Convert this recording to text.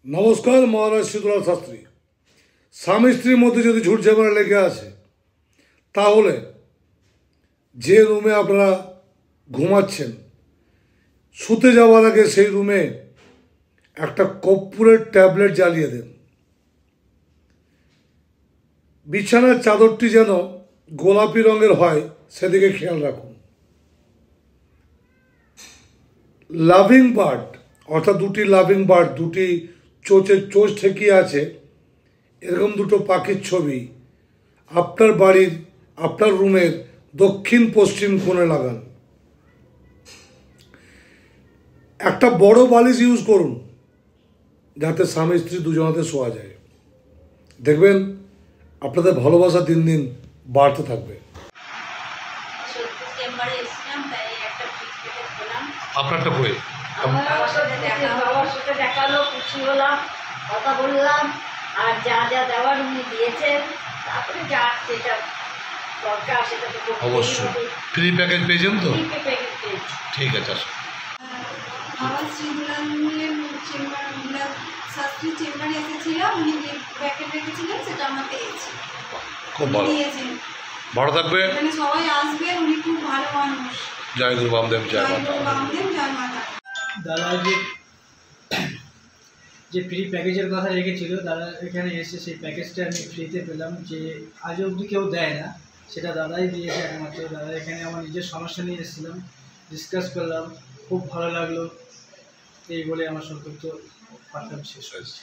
নমস্কার, মহারাজ শীতলাল শাস্ত্রী। স্বামী স্ত্রীর মধ্যে যদি ঝুট ঝামেলা লেগে আছে, তাহলে যে রুমে আপনারা ঘুমাচ্ছেন, শুতে যাওয়ার আগে সেই রুমে একটা কর্পূরের ট্যাবলেট জ্বালিয়ে দেন। বিছানার চাদরটি যেন গোলাপি রঙের হয়, সেদিকে খেয়াল রাখুন। লাভিং বার্ড, অর্থাৎ দুটি লাভিং বার্ড, দুটি চোচের চোচ ঠেকিয়ে আছে, এরকম দুটো পাখির ছবি আপনার বাড়ির, আপনার রুমের দক্ষিণ পশ্চিম কোণে লাগান। একটা বড় বালিশ ইউজ করুন, যাতে স্বামী স্ত্রী দুজনাতে শোয়া যায়। দেখবেন আপনাদের ভালোবাসা দিন দিন বাড়তে থাকবে। আপনারটা বই বাবার সাথে দেখালো, খুশি হলাম, কথা বললাম, আর যা যা দেওয়ার উনি দিয়েছেন, তারপরে যা যেটা দরকার সেটা তো অবশ্যই। ফ্রি প্যাকেজ পেয়েছেন তো? ঠিক আছে, আসুন। আমার শ্রীদুলালের শাস্ত্রী চেম্বারে এসেছিলাম, উনি যে প্যাকেট রেখেছিলেন সেটা আমার পেয়েছি, খুব ভালো, দিয়েছেন। ভালো থাকবে। এখানে সবাই আসবেন, উনি খুব ভালো মানুষ। জয় গুরু বামদেব, জয় মাতা। বামদেব, জয় মাতা। দাদা যে ফ্রি প্যাকেজের কথা রেখেছিল, দাদা এখানে এসে সেই প্যাকেজটা আমি ফ্রিতে পেলাম, যে আজ অবধি কেউ দেয় না, সেটা দাদাই দিয়েছে একমাত্র। দাদা এখানে আমার নিজের সমস্যা নিয়ে এসেছিলাম, ডিসকাস করলাম, খুব ভালো লাগলো, এই বলে আমার সংক্ষিপ্ত কথা শেষ হয়েছে।